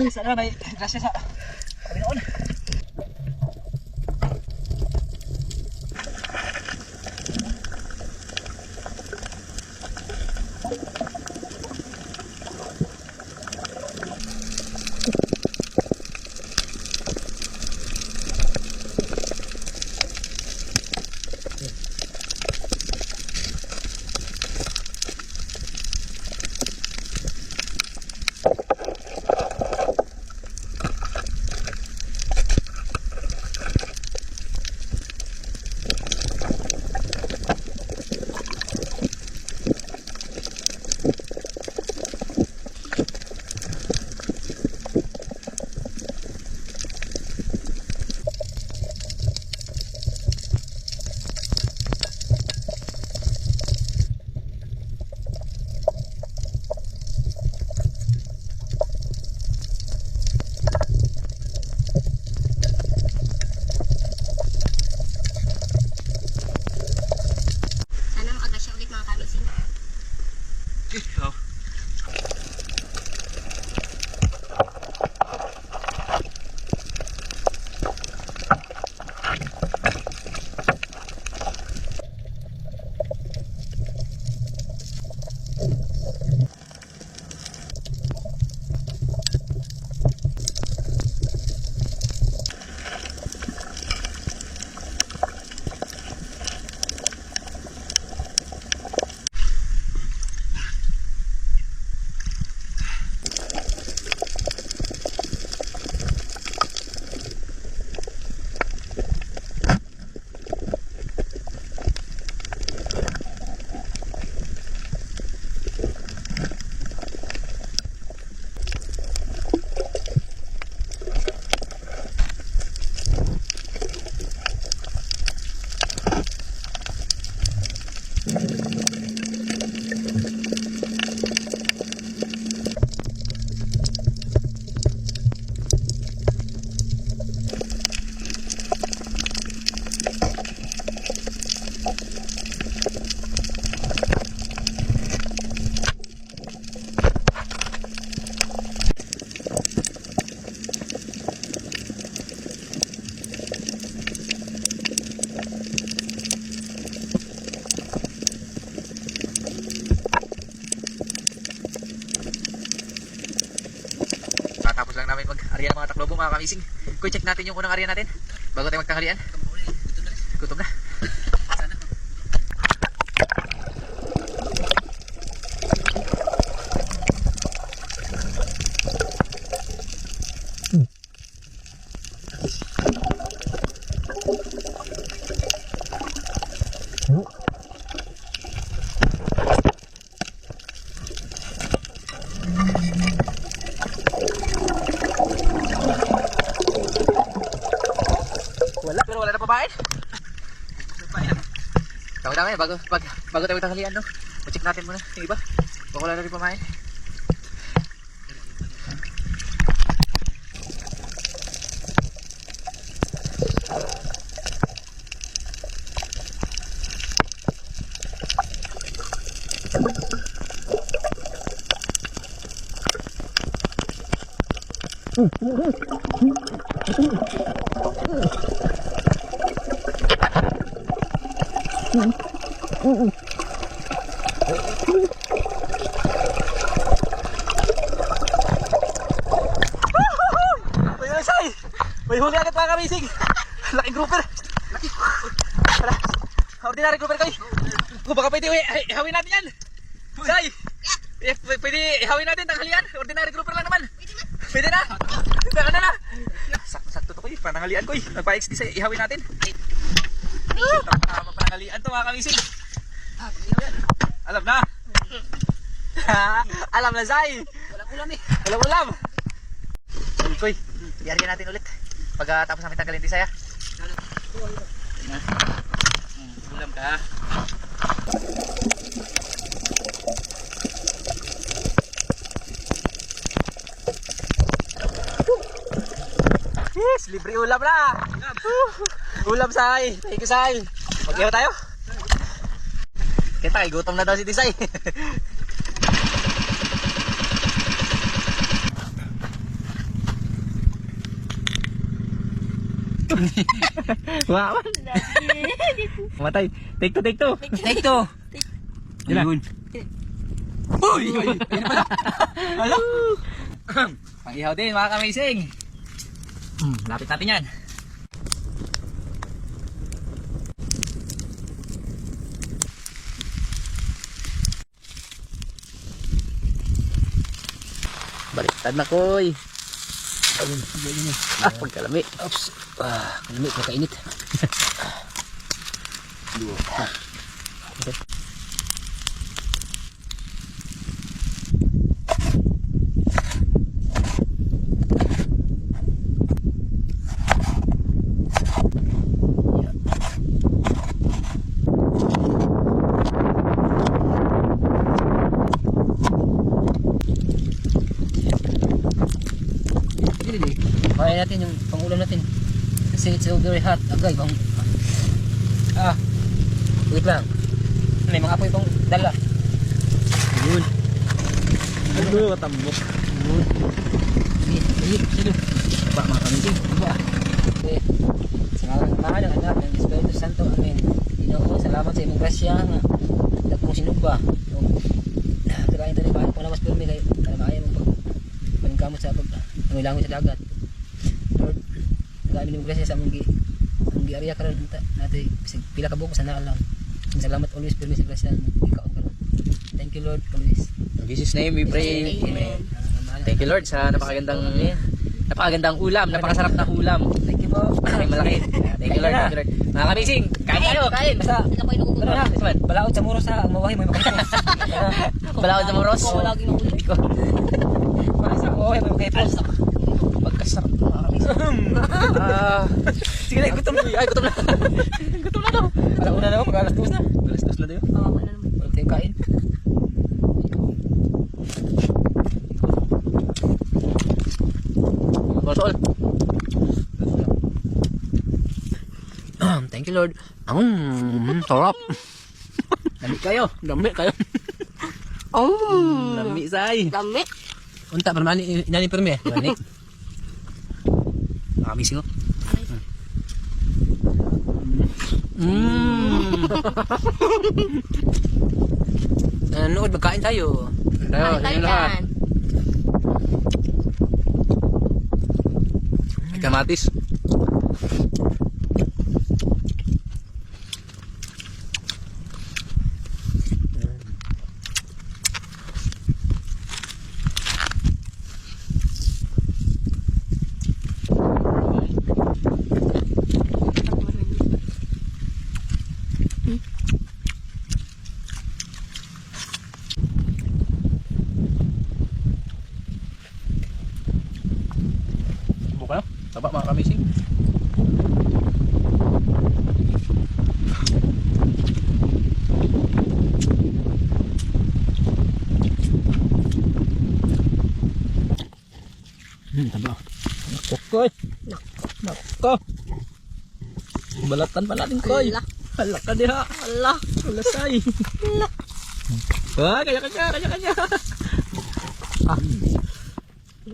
Sana may grasya sa Panginoon. Tapos lang namin mag-area ng mga taklobo mga kamising. Kuy, check natin yung unang area natin bago tayo magtanghalian. Gutom na. Wala na pabain. Dami-dami bago tayo magtanghalian, no? I-check natin muna yung iba. Baka wala na rin pamain. May huli agad mga kamising. Laking grouper. Tara, ordinary grouper kayo. Kung baka pwede ihawin natin yan. Say, pwede ihawin natin tanghalian. Ordinary grouper lang naman. Pwede na. Saka na. Sakto to ko, pananghalian ko. Nagpa-XD sa ihawin natin. Pananghalian to mga kamising. Alam na. Alam na, Say. Walang ulam eh. Walang ulam. Koy, i-area natin ulit pagkatapos namin tanggalin tisaya. Ulam ka. Yes, libre ulam na. Ulam, Say. Thank you, Say. Mag-ihaw tayo. Kita, gutom na daw si Tisay. Wow. Matay. Take two, take two. Take two. Yun. Uy! Ayun pala. Hala. Pang-ihaw din mga kamising. Lapit natin yan. Baliktad na koy. Pagkalami. Oops. Kalami, makainit. Okay. Kaya natin yung pangulam natin. Kasi it's so very hot. Agay, bang. Wait lang. May mga apoy pang dala. Yun. Ano, matambok. Sige. Ba, mga kamising. Ba. Okay. Sa ngalan ng Ama, ng Anak, ng Espiritu Santo. Amen. Ginoo, salamat sa imong grasya nga dagkong sinugba. Kakain tayo ba kung namas pirmi kayo. Kanamaya mo pag paningkamot sa langoy sa dagat. Lord, nagamin imong grasya sa among giariya karon natin pila ka buko sana lang. Salamat always pirmi sa grasya mo. Ikaw karon. Thank you Lord always. In Jesus' name we pray. Amen. Thank you Lord sa napakagandang ulam, napakasarap na ulam. Thank you po. Malaki. Thank you Lord. Thank you Lord. Mga kamising, kain tayo. Kain. Basta ano na, Isman, balaod sa muros ha, mawahi mo yung makipos. Balaod sa muros. Wala lagi makulit ko. Basta mawahi mo yung makipos. Pagkasarap ng mga kamising. Sige na, gutom na. Ay, gutom na. Gutom na daw. Alauna na ako, pag alas 2 na. Alas 2 na daw. Walang tayo kain. Masol. Thank you Lord. Sarap. Dami kayo. Lami say. Dami. Unta, permani, inani permi. Permani. Kamising ko. Nood, magkain tayo. Tayo, Tayo yun lahat. yan. May kamatis. Buka na. Taba mga kamising. Taba. Nakokoy. Nako. Balatan pa natin koy. Ala. Hala ka diha. Allah. Ulasay. Kaya.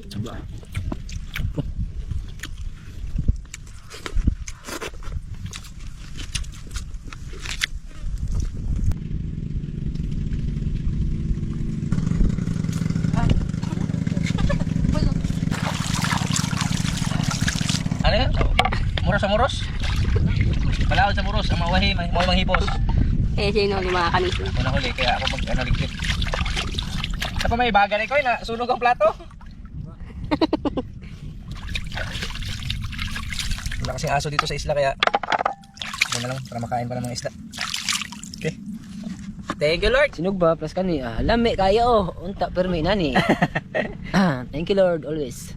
Taba. Ano yan? Muros sa muros? Balaod sa muros. Ang mawahi, manghipos. Eh, sino ni mga kamis na? Ako na huli, kaya ako mag-ligpit. Sa pa may baga rin ko, nasunog ang plato. Wala kasing aso dito sa isla, kaya ito na lang, para makain pa ng mga isla. Okay. Thank you Lord. Sinugba plus kani. Lami kayo. Unta permi nani. Thank you Lord always.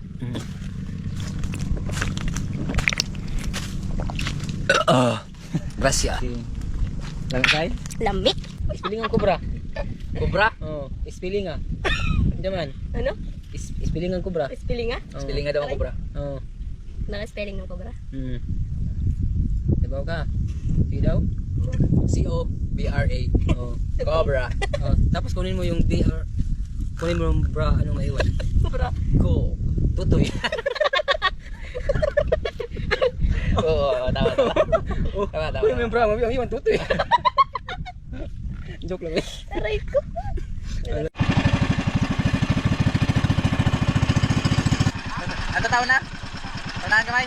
Gracia. Lang kain? Lambik. Spelling ang kubra. Kubra? Oh, spelling ah. Jaman. Ano? Spelling ang kubra. Spelling nga? Spelling nga daw ang kubra. Oh. Naka-spelling ng cobra. Dibaw ka. Sige daw. C-O-B-R-A. Oh. Cobra. Oh. Tapos kunin mo yung BR. Kunin mo yung bra anong maiwan. Cobra. Cool. Tutoy. Oo, tama. Tama. Uy, may bravo, may tuto eh. Joke lang eh. Aray ko. Ano tao na? Tanahan kamay.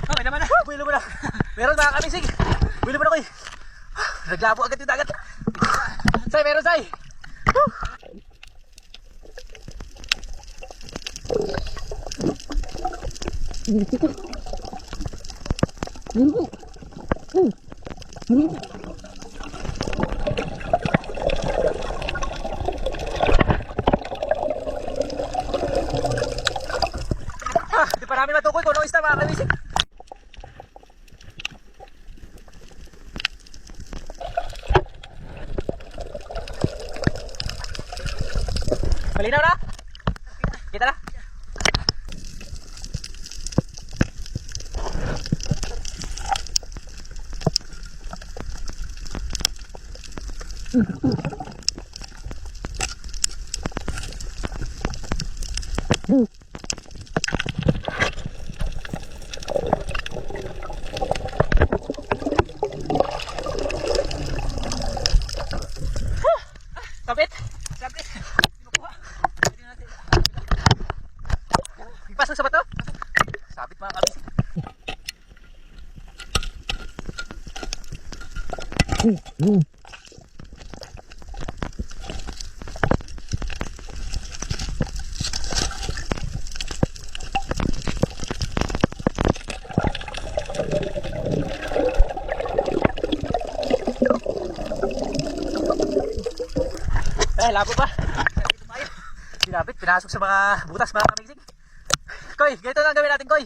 Okay naman na. Builo mo na. Meron mga kamisig. Builo mo na ko eh. Naglabo agad yung dagat. Say, meron say. Di pa namin matukoy kung ano isda mga kamisig. Malinaw na? Kita na? Kapit? Kapit. Pasok sa bato? Sabit mga kamisig. Labo pa. Pinapit, pinasok sa mga butas mga kamisig. Koy, ganito lang gawin natin, Koy.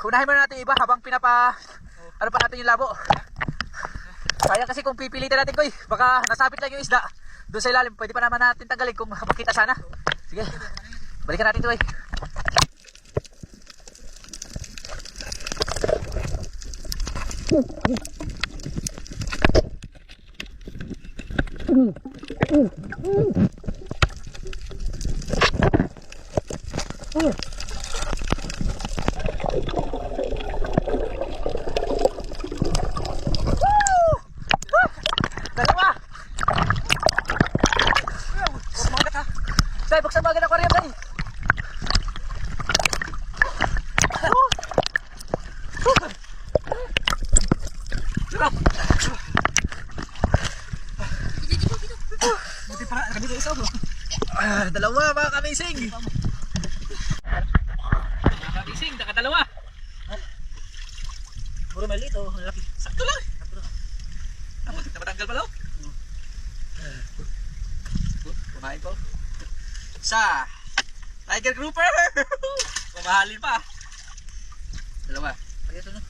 Unahin muna natin iba habang ano pa natin yung labo. Sayang kasi kung pipilitin natin, Koy, baka nasabit lang yung isda. Doon sa ilalim, pwede pa naman natin tanggalin kung makita sana. Sige, balikan natin ito, Koy. Dalawa! Say, buksan mo agad ang aquarium, Say! Buti pa, kami sa isa mo. Dalawa mga kamising! Mga kamising, nakadalawa! Puro maliit o, malaki. Sakto lang! Napatanggal pa daw? Kumain po. Sa Tiger Grouper! Mamahalin pa. Dalawa. Ay, ito na.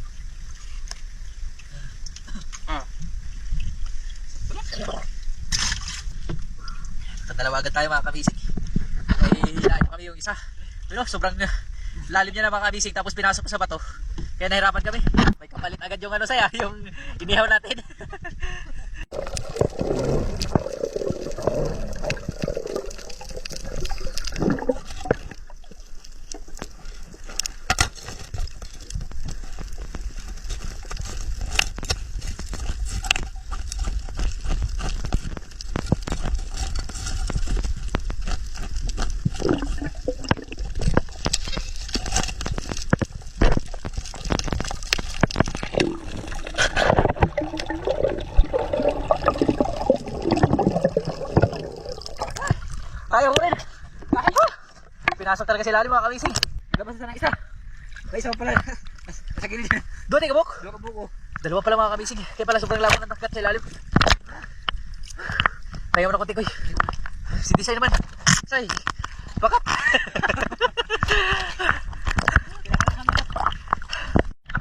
Dalawa agad tayo mga kamisig. Ay, lalim kami yung isa. Pero sobrang lalim niya na mga kamisig. Tapos pinasok sa bato. Kaya nahirapan kami. May kapalit agad yung ano saya. Yung inihaw natin. Ayaw ko rin. Pinasok talaga sila mga kamising. Labas na ng isa. May isa pa pala. Nasa gilid. Doon ay kabuk. Doon kabuk. Dalawa pala mga kabisig. Kaya pala sobrang lawak ng dagat sa ilalim. Kaya mo na konti ko. Si Desay naman. Say, bakap.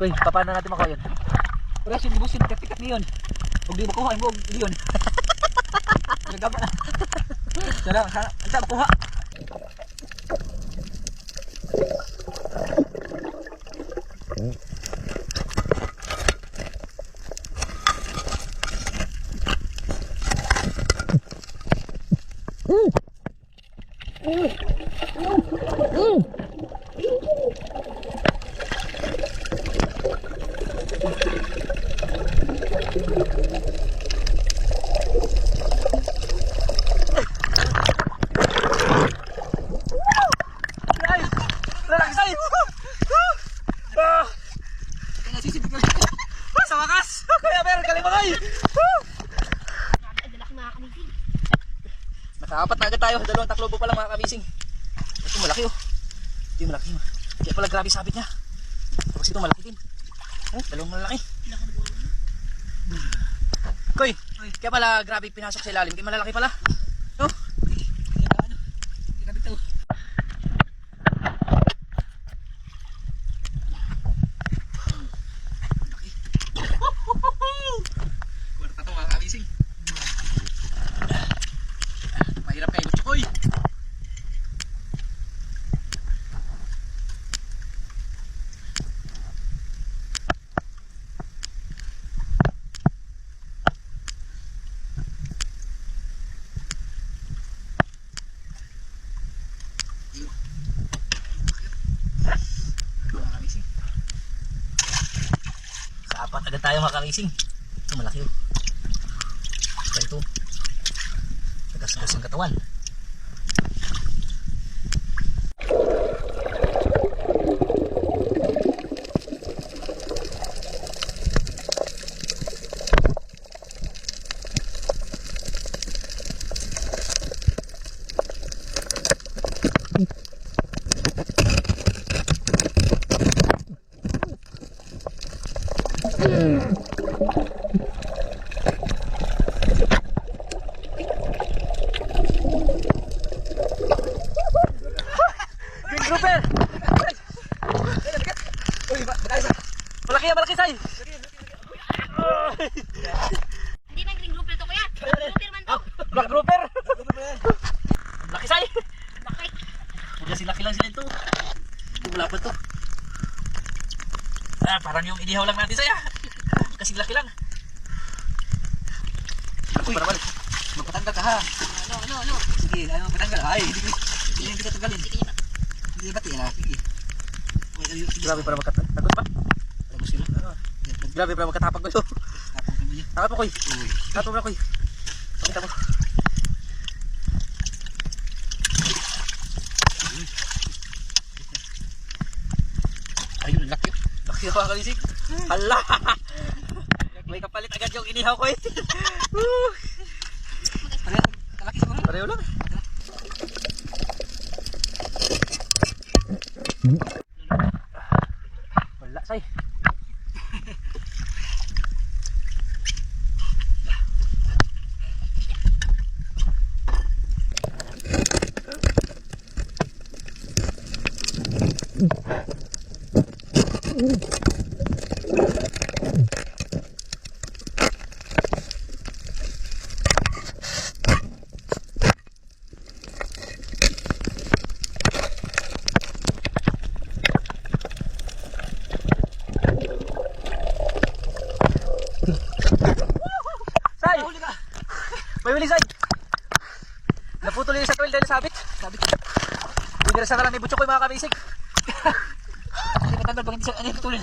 Koy, paano natin makuha yun? Oras yung libus yun, tikat niyon. Huwag di makuha, huwag yun. Nagaba na. Sana makuha. Sa wakas! Kaya meron kalimangay! Dalaki mga kamising. Nakaapat na agad tayo. Dalawang taklobo pa lang mga kamising. Ito malaki oh. Ito malaki. Kaya pala grabe sabit niya. Tapos ito malaki din. Oh, dalawang malaki. Koy, kaya pala grabe pinasok sa ilalim. Kaya malalaki pala. Oh. Grabe ito. Kuwarta to mga kamising. Mahirap kayo Chokoy. Apat agad tayo mga kamising. Ito malaki oh. Ito. Tagas-tagas ang katawan. Green grouper! Uy, malaki yan, malaki say! Hindi na green grouper to kuya. Green grouper man to. Black grouper! Malaki say! Laki. Huwag laki lang sila ito. Wala pa to. Parang yung inihaw lang natin saya. Kasing laki lang. Uy, para balik. Magpatanggal ka ha. No. Sige, ayaw magpatanggal. Ay, hindi kita tanggalin. Hindi ba't yan ha? Sige. Grabe para magkatagot pa. Tapos sila. Grabe para magkatapag ko ito. Tapat mo koy. Tapat mo koy. Pakita mo. Ayun, laki. Laki ako kalisig. Hala! May kapalit agad yung inihaw ko eh. Kalaki siguro. Pareho lang. Wala say. May wilisay. Naputol yung sa toil dahil sabit. Binirasa na lang ni Butchok ko yung mga kamisig. Hindi matanggal pag hindi siya putulin.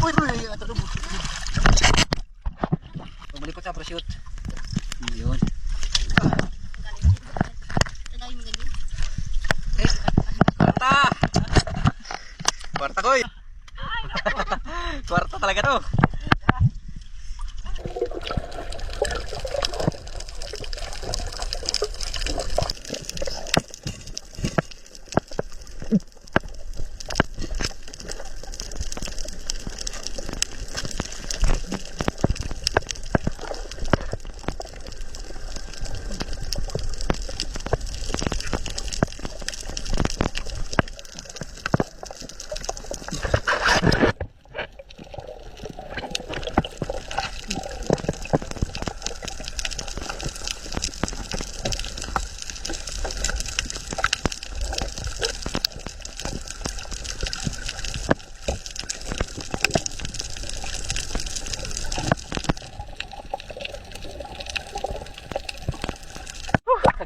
Uy, bumalikot sa proshoot. Yun. Kwarta! Kwarta koy! Kwarta talaga to.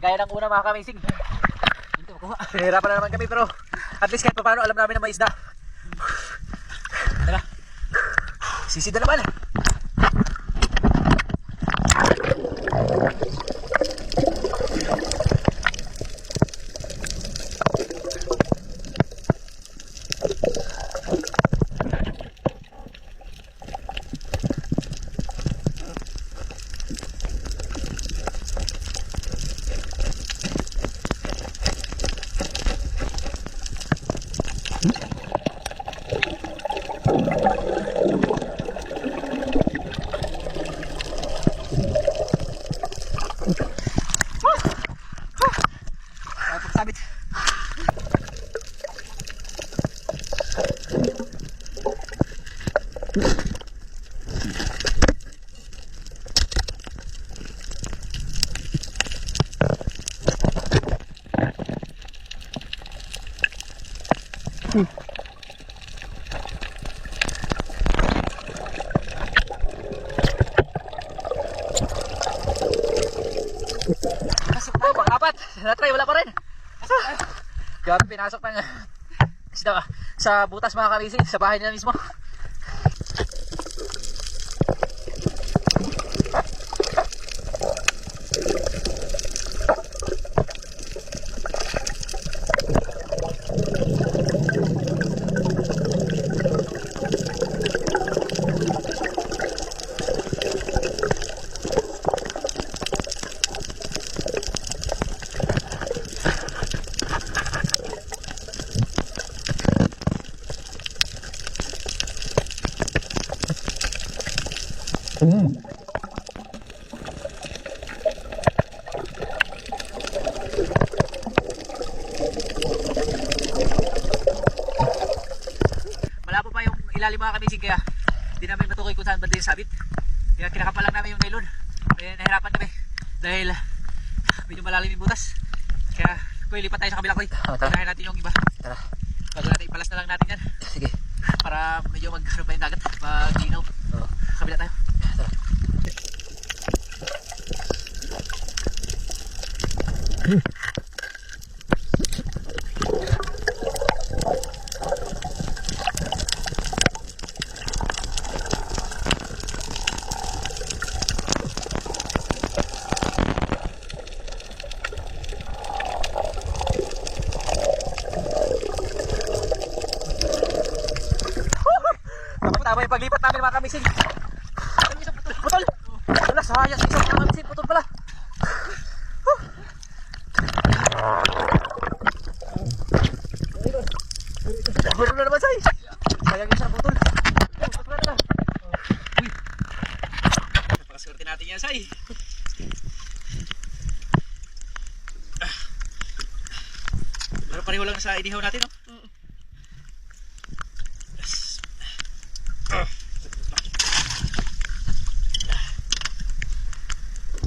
Kagaya ng una mga kamising. Ito, makuha. Hirapan na naman kami pero at least kahit paano alam namin na may isda. Tara. Sisid na naman. Sabit. Oh, pang-apat. Na-try, wala pa rin. Grabe, pinasok ng isda sa butas mga kamising, sa bahay nila mismo. Malabo pa yung ilalim mga kamising kaya hindi namin matukoy kung saan banda yung sabit. Kaya kinakapa lang namin yung nylon. Kaya nahirapan kami dahil medyo malalim yung butas. Kaya kuy, lipat tayo sa kabila, kuy. Tara. Unahin natin yung iba. Tara. Bago natin ipalas na lang natin yan. Sige. Para medyo magkaroon pa yung dagat. Mag-ginaw. Oo. Kabila tayo. Tara. Tama yung paglipat namin mga kamising. Putol! Wala, sayang sa isang mga kamising. Putol pala. Putol na naman, say. Sayang yung isang putol. Putol na. Uy. Napakaswerte natin yan, say. Pero pareho lang sa inihaw natin, no?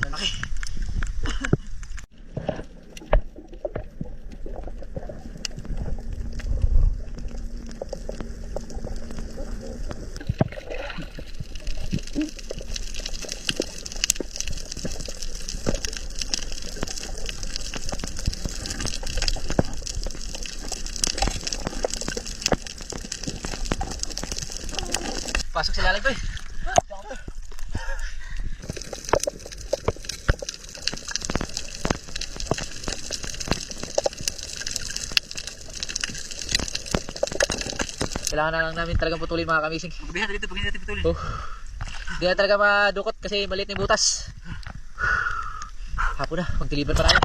Malaki. Pasok sila lang to eh. Kailangan na lang namin talagang putulin mga kamising. Pagbihan dito, pag hindi natin putulin. Hindi na talaga madukot kasi maliit na yung butas. Hapon na, mag-deliver pa tayo.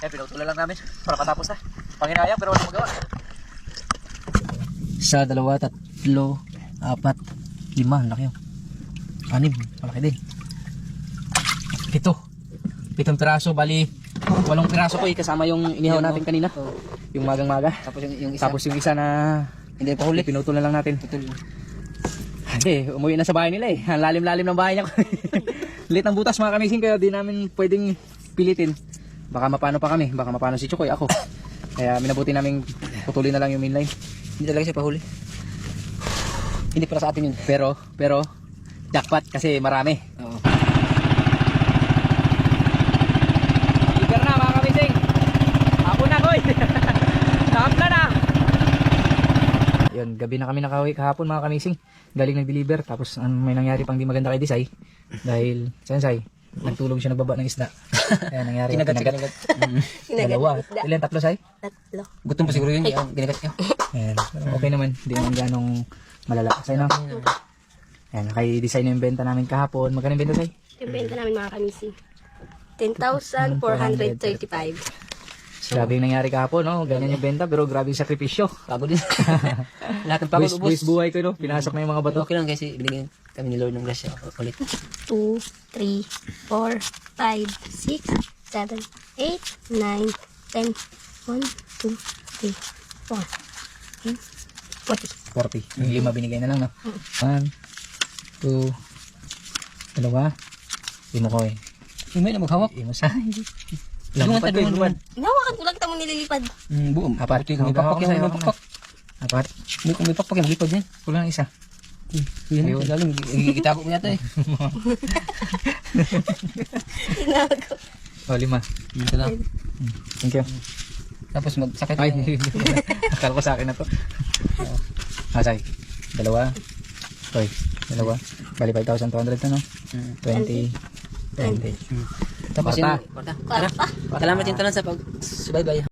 Eh, pinutulan lang namin para matapos na. Panginayang pero walang magawa. Isa, dalawa, tatlo, apat, lima, laki yun. 6, malaki din. 7 piraso, bali 8 piraso ko kasama yung inihaw natin kanina. Yung magang-maga. Tapos yung isa na hindi pa huli, pinutulan lang natin. Hindi, umuwi na sa bahay nila eh. Ang lalim-lalim ng bahay niya. Lit ng butas mga kamising, kaya di namin pwedeng pilitin. Baka mapano pa kami, baka mapano si Chukoy, ako. Kaya minabuti namin putulin na lang yung mainline. Hindi talaga siya pahuli. Hindi para sa atin yun. Pero jackpot kasi marami. Oo. Liber na mga kamising. Ako na koy. Nakapla na. Yun, gabi na kami nakauwi kahapon mga kamising. Galing nag-deliver. Tapos may nangyari pang di maganda kay Desai. Dahil, Sensei, nagtulog siya nagbaba ng isda. Kaya nangyari. Kinagat. Dalawa. Ilan? 3, Sai? 3. Gutom pa siguro yun. Ginagat niya. Ayan. Okay naman. Hindi naman ganong malala. Say no? Ayan. Kay design yung benta namin kahapon. Magkano yung benta, Say? Yung benta namin mga kamising. 10,435. Grabe yung nangyari kahapon, no? Ganyan yung benta, pero grabe yung sakripisyo. Pagod din. Lahat ng pagod ubos. Buwis buhay ko, no? Pinasok na yung mga bato. Okay lang kasi binigyan kami ni Lord ng grasya ulit. 2, 3, 4, 5, 6, 7, 8, 9, 10, 1, 2, 3, 4, 40. 40. Yung 5 binigay na lang, no? 1, 2, dalawa. Imo ko eh. Imo na maghawak. Imo sa. Luman. Nawakan ko lang tamo nililipad. Buom. Apat. Magpapak yan. Apat. Hindi ko may pakpak yan. Maglipad yan. Kulang isa. Yan yung galing. Kita ko yata eh. Oh, 5. Ito lang. Thank you. Tapos magsakit. Ay, akala ko sa akin na to. Asay. 2. Hoy, 2. Bali 5,200 na, no? 20. Tapos yun. Salamat yung tanan sa pag-subaybay.